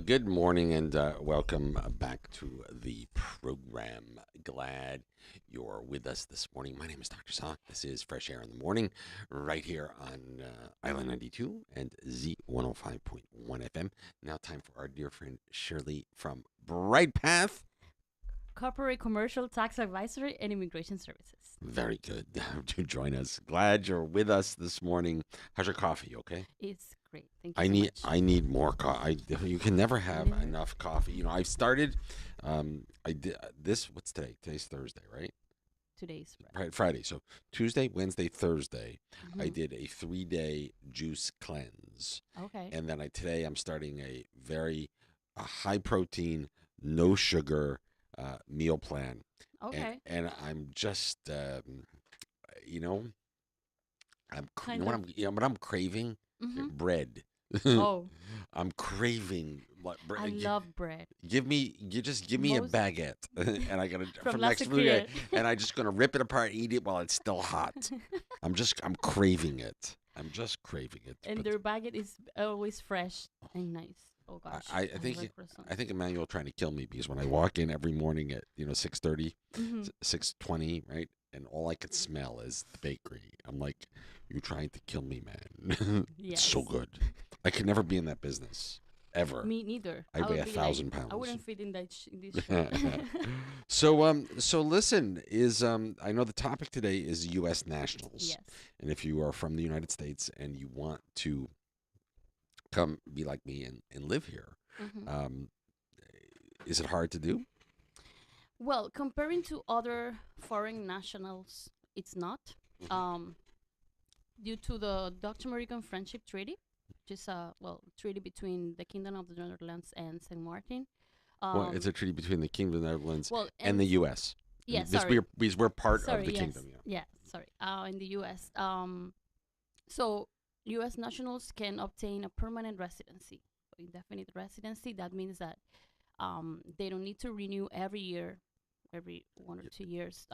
Good morning and welcome back to the program. Glad you're with us this morning. My name is Dr. Salk. This is Fresh Air in the Morning, right here on Island 92 and Z 105.1 FM. Now, time for our dear friend Chirley from Brightpath. Corporate Commercial Tax Advisory and Immigration Services. Very good to join us. Glad you're with us this morning. How's your coffee? Okay. It's great. Thank you I so need much. I need more coffee. You can never have Never. enough coffee. I've started. I did this. What's today? Today's Thursday, right? Today's Right, Friday. So Tuesday, Wednesday, Thursday, I Mhm. did a 3-day juice cleanse, Okay. and then today I'm starting a very high protein, no sugar meal plan, Okay. and I'm just you know you know Kind what of. I'm craving Mm-hmm. bread. Oh, I'm craving like I love bread. give me a Most baguette and I gotta from for La next food Secret. and I just gonna rip it apart, eat it while it's still hot. I'm craving it. I'm just craving it. And But their baguette is always fresh and nice. Oh gosh, I I love I croissants. think Emmanuel trying to kill me because when I walk in every morning at 6:30, Mm-hmm. 6:20, right, and all I can smell is the bakery. I'm like, you're trying to kill me, man. It's so Yes. good. I could never be in that business ever. Me neither. I I weigh would a be like, thousand I pounds. wouldn't fit in in this shirt. So listen, is I know the topic today is U.S. nationals, Yes. and if you are from the United States and you want to come be like me and live here, Mm-hmm. um, is it hard to do? Well, comparing to other foreign nationals, it's not. Mhm. Um, Due to the Dutch American Friendship Treaty, which is a treaty between the Kingdom of the Netherlands and Saint Martin. Well, it's Um, a treaty between the Kingdom of the Netherlands well, and and the U.S. yeah, Because sorry, we're part of sorry, the yes, kingdom. Yeah. yeah, sorry. In the U.S., so U.S. nationals can obtain a permanent residency, indefinite residency. That means that they don't need to renew every year, every 1 or 2 years.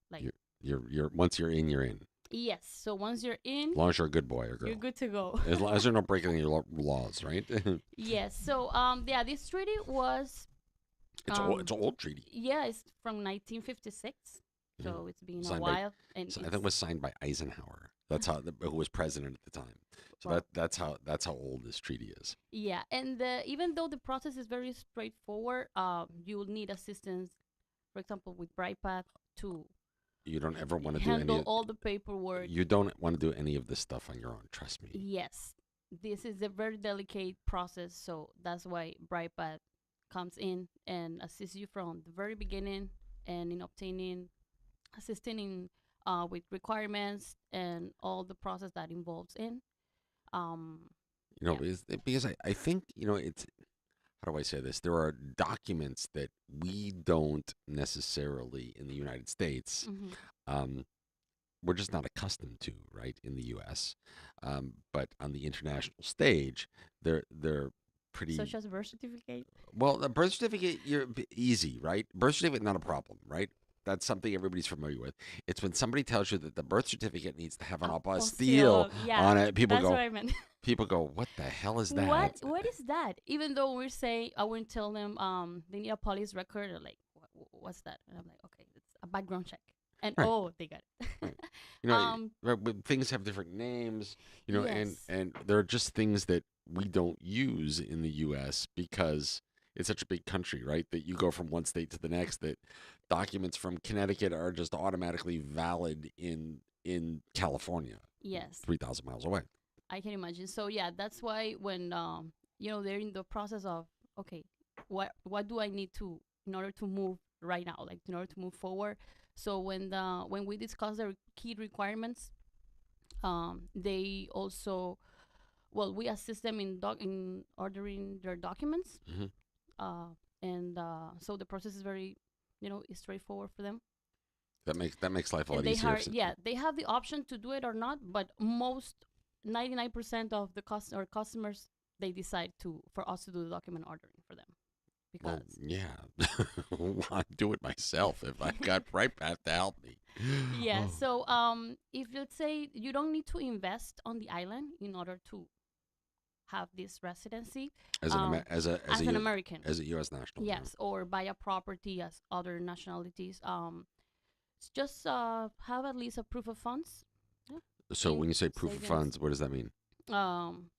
Like You're once you're in, you're in. yes, so once you're in, As long as you're a good boy or you're girl. good to go. As long as you're not breaking any laws, right? Yes. So yeah, this treaty was It's an old treaty. yeah, it's from 1956. Yeah. So it's been a Signed by while, and I think it it's was signed by Eisenhower. That's who was president at the time. So well, that's how old this treaty is. yeah. And even though the process is very straightforward, you will need assistance, for example, with Brightpath to You don't ever want to do handle all the paperwork. you don't want to do any of this stuff on your own. Trust me. Yes, this is a very delicate process, so that's why Brightpath comes in and assists you from the very beginning and in obtaining assisting in with requirements and all the process that involves in. Um, yeah. Because I think it's how do I say this? There are documents that we don't necessarily in the United States. Hmm. Um, we're just not accustomed to, right, in the U.S. But on the international stage, they're pretty Such as birth certificate. well. The birth certificate, easy, right? Birth certificate, not a problem, right? That's something everybody's familiar with. It's when somebody tells you that the birth certificate needs to have an apostille Apostille. Yeah, on it. that's what I meant. People go, what the hell is what that? what is that? Even though we're saying I wouldn't tell them they need a police record or like what's that? And I'm like, okay, it's a background check. And Right, oh, they got it. right. um But things have different names, yes. and there are just things that we don't use in the U.S. because it's such a big country, right? That you go from one state to the next. That documents from Connecticut are just automatically valid in California, Yes. 3,000 miles away. I can imagine. So yeah, that's why when they're in the process of okay, what do I need to in order to move right now, like in order to move forward. So when we discuss the key requirements, they also we assist them in ordering their documents, Hmm. uh, and so the process is very is straightforward for them. That makes life a And lot they easier. have yeah they have the option to do it or not, but most 99% of the customers they decide to for us to do the document ordering for them Well, because yeah, I'd do it myself if I got Brightpath to help me. yeah. Oh, So if let's say you don't need to invest on the island in order to have this residency As an Amer- as an American. as a U.S. national. Yeah. Yes, or buy a property as other nationalities. Just have at least a proof of funds. Yeah, So when you say proof of savings. funds, what does that mean? Um,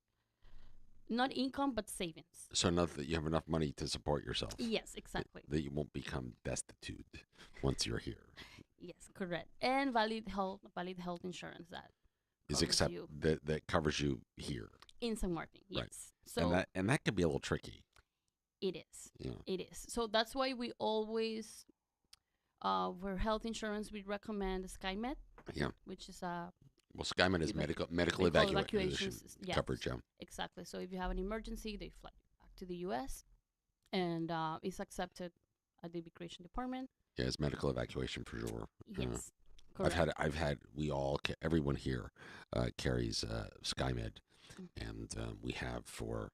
not income but savings. So enough that you have enough money to support yourself. Yes, exactly. That you won't become destitute once you're here. Yes, correct. And valid health insurance that Is covers except you that covers you here. in San Martin. Right. Yes. So And that could be a little tricky. it is. Yeah. It is. So that's why we always, for health insurance, we recommend SkyMed, Yeah. which is Well, SkyMed is You know, medical medical evacuation evacuations. Yes, coverage. Yeah. exactly. So if you have an emergency, they fly you back to the U.S. and it's accepted at the immigration department. Yeah, it's medical evacuation for sure. Yes, correct. Everyone here carries SkyMed, Mm. and we have for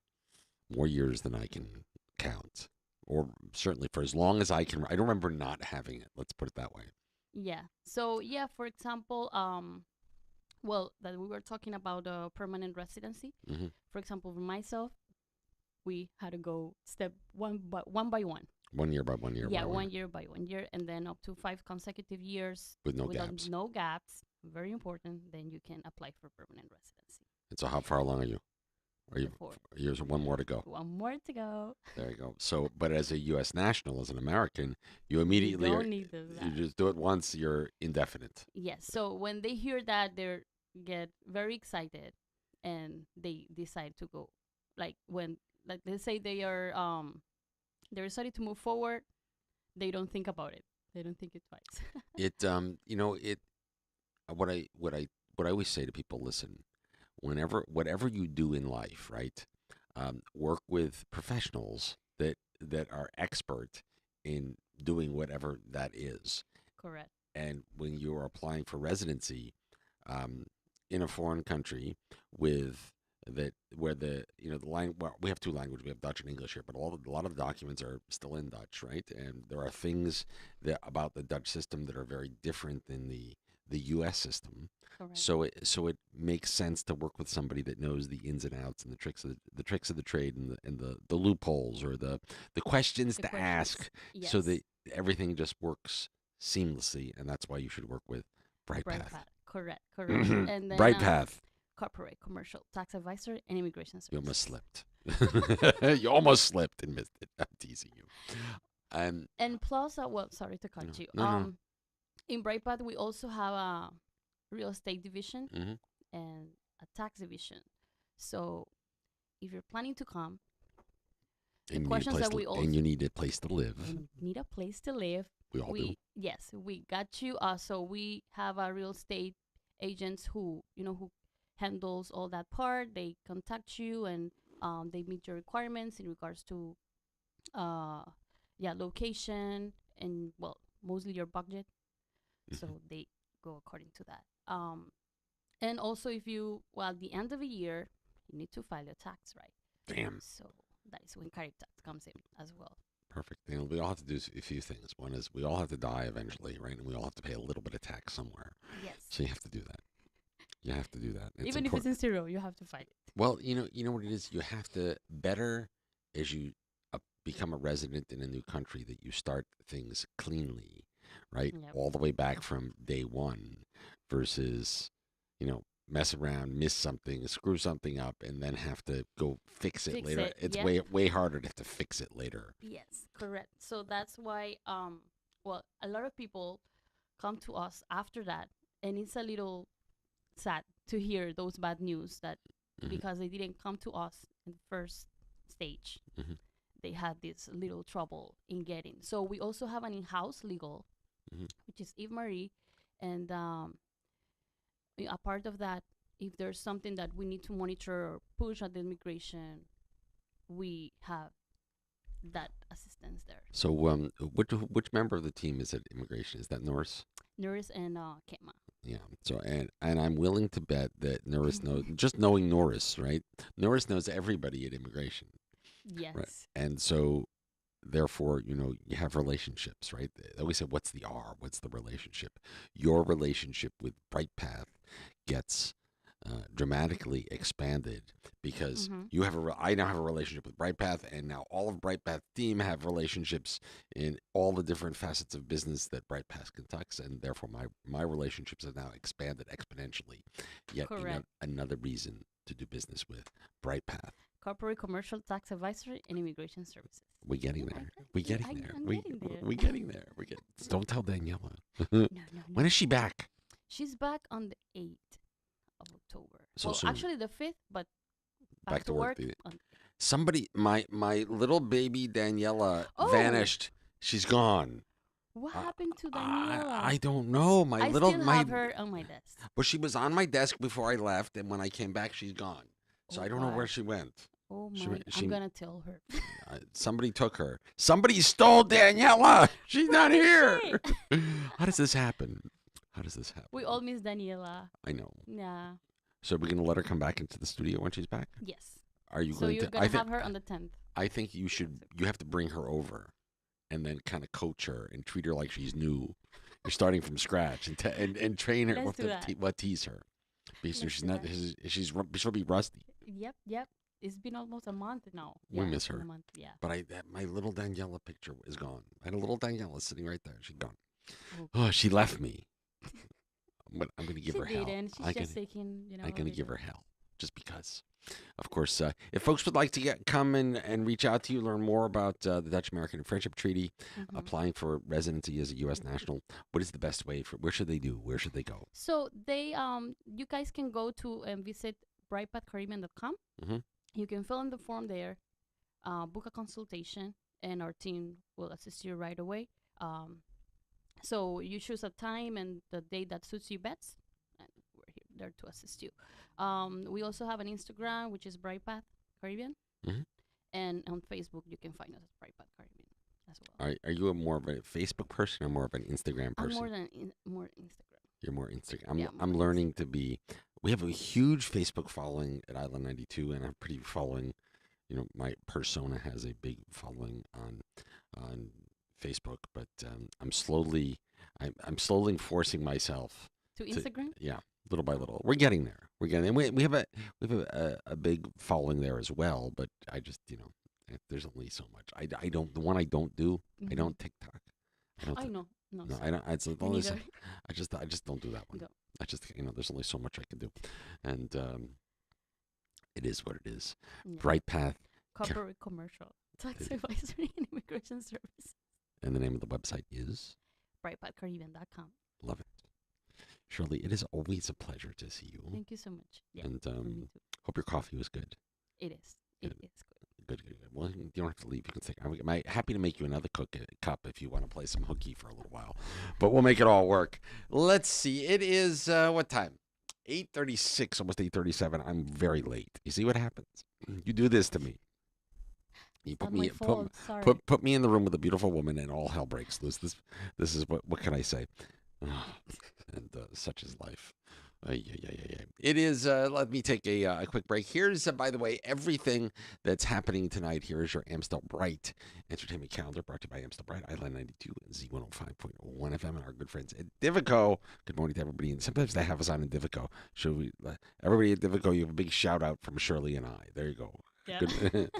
more years than I can count, or certainly for as long as I can. I don't remember not having it. Let's put it that way. Yeah. So yeah, for example, well, that we were talking about permanent residency. Hmm. For example, for myself, we had to go step one by one. 1 year by 1 year. Yeah, by 1 year by 1 year, and then up to 5 consecutive years with no without gaps. no gaps. Very important. Then you can apply for permanent residency. And so, how far along are you? Are you? Before. There's one more to go. One more to go. There you go. So, but as a U.S. national, as an American, you You immediately don't need those you gaps. just do it once. You're indefinite. Yes. So when they hear that, they get very excited, and they decide to go. Like when, like let's say they're decided to move forward, they don't think about it. They don't think it twice. It what I always say to people, listen, whatever you do in life, right? Work with professionals that are expert in doing whatever that is. Correct. And when you are applying for residency in a foreign country with that where the language, well, we have two languages, we have Dutch and English here, but a lot of the documents are still in Dutch, right? And there are things that about the Dutch system that are very different than the U.S. system. Correct. So it makes sense to work with somebody that knows the ins and outs and the tricks of the trade and the loopholes or the questions The to questions. ask, Yes. so that everything just works seamlessly. And that's why you should work with Brightpath. Brightpath. Correct. Correct. And then Brightpath. corporate, commercial, tax advisor, and immigration You services. almost slipped. You almost slipped and missed it. I'm teasing you. And plus, well, sorry to cut No, you. no. In Brightpath, we also have a real estate division Hmm. and a tax division. So if you're planning to come, And you need a questions place that to, we and you need a place to live. and need a place to live, We all do. yes, we got you. So we have a real estate agents who handles all that part. They contact you and they meet your requirements in regards to location and, well, mostly your budget. So Mhm. they go according to that. And also, if you, well, at the end of a year, you need to file your tax, right? Damn. So that is when carry tax comes in as well. Perfect. We all have to do a few things. One is we all have to die eventually, right? And we all have to pay a little bit of tax somewhere. Yes. So you have to do that. You have to do that. It's Even important. if it's in zero, you have to file it. Well, you know what it is. You have to better as you become a resident in a new country that you start things cleanly, right? Yep. All the way back from day one, versus mess around, miss something, screw something up, and then have to go fix it Fix later. it, It's yeah. way harder to have to fix it later. Yes, correct. So that's why, well, a lot of people come to us after that, and it's a little sad to hear those bad news that Mhm. because they didn't come to us in the first stage, Mhm. they had this little trouble in getting. So we also have an in-house legal, Mhm. which is Eve Marie, and a part of that, if there's something that we need to monitor or push at the immigration, we have that assistance there. So, which member of the team is at immigration? Is that Norris? Norris and Kema. Yeah. So, and I'm willing to bet that Norris knows. Just knowing Norris, right? Norris knows everybody at immigration, Yes. right? And so, therefore, you have relationships, right? They always say, "What's the R? What's the relationship?" Your relationship with Brightpath gets dramatically expanded because Mm-hmm. you have I now have a relationship with Brightpath, and now all of Brightpath team have relationships in all the different facets of business that Brightpath conducts, and therefore my relationships have now expanded exponentially. Yet Correct. another reason to do business with Brightpath. Corporate commercial tax advisory and immigration services. We're getting Yeah, there. We're getting there. I'm getting there. We getting there. We get. Don't tell Daniela. No, no, When no. is she back? She's back on the 8th of October. So Well, soon. actually the 5th, but Back back to to work. work on. Somebody, my little baby Daniela Oh, vanished. She's gone. what I, happened to I Daniela? don't know. My I little still my have her on my desk. Well, she was on my desk before I left, and when I came back, she's gone. So Oh I don't know where gosh. she went. Oh She my. she I'm gonna tell her. somebody took her. Somebody stole Daniela. She's not Where is here. she? How does this happen? How does this happen? We all miss Daniela. I know. Yeah. So we're gonna let her come back into the studio when she's back. Yes. Are you So going you're to? gonna have her on the 10th. I think you should. You have to bring her over, and then kind of coach her and treat her like she's new. You're starting from scratch and train her. Let's do that. Tease her, because Let's she's do not. that. She'll be rusty. Yep. It's been almost a month now. We Yeah, miss it's been her. a month. Yeah. But my little Daniela picture is gone. I had a little Daniela sitting right there. She's gone. Oh. Oh, she left me. But I'm gonna give She her hell. didn't. She's just taking, I'm a gonna give little- her hell just because. Of course, if folks would like to come and reach out to you, learn more about the Dutch American Friendship Treaty, Mhm. applying for residency as a U.S. national, what is the best way for? Where should they do? Where should they go? So you guys can go to and visit brightpathcaribbean.com. Mhm. You can fill in the form there, book a consultation, and our team will assist you right away. So you choose a time and the date that suits you best, and we're here there to assist you. We also have an Instagram, which is Brightpath Caribbean, Mhm. and on Facebook you can find us as Brightpath Caribbean as well. Are you more of a Facebook person or more of an Instagram I'm person? more Instagram. You're more Instagram. Yeah, I'm more learning to be. We have a huge Facebook following at Island 92, and I'm pretty following. My persona has a big following on Facebook, but I'm slowly forcing myself To to, Instagram? yeah, little by little. We're getting there. We're getting. And we have a big following there as well, but I just there's only so much. I don't the one I don't do. I Mhm. don't TikTok. I don't. I know. No, No, sorry. I don't. It's the Me only. neither. I just don't do that one. Go. I just there's only so much I can do, and it is what it is. Yeah. Brightpath, Corporate commercial tax It- advisory and immigration service. and the name of the website is Brightpathcaribbean.com. love it. Shirley, it is always a pleasure to see you, Thank you so much. Yeah, and for me too. hope your coffee was good. It is. It Good. is good. Good. Well, you don't have to leave. You can stay. I'm happy to make you another cup if you want to play some hooky for a little while, but we'll make it all work. Let's see. It is what time? 8:36, almost 8:37. I'm very late. You see what happens? You do this to me. You It's put not my me fault. Sorry. put me in the room with a beautiful woman, and all hell breaks loose. This is what can I say? And such is life. Yeah. It is. Let me take a quick break. Here's, by the way, everything that's happening tonight. Here is your Amstel Bright entertainment calendar, brought to you by Amstel Bright, Island 92, Z105.1 FM, and our good friends at Divico. Good morning to everybody. And sometimes they have us on in Divico. Should we? Everybody at Divico, you have a big shout out from Shirley and I. There you go. Yeah. Good.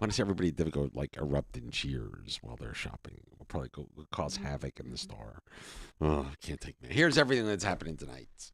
Want to see everybody at Divico erupt in cheers while they're shopping. We'll probably cause havoc in the store. Oh, can't take me. Here's everything that's happening tonight.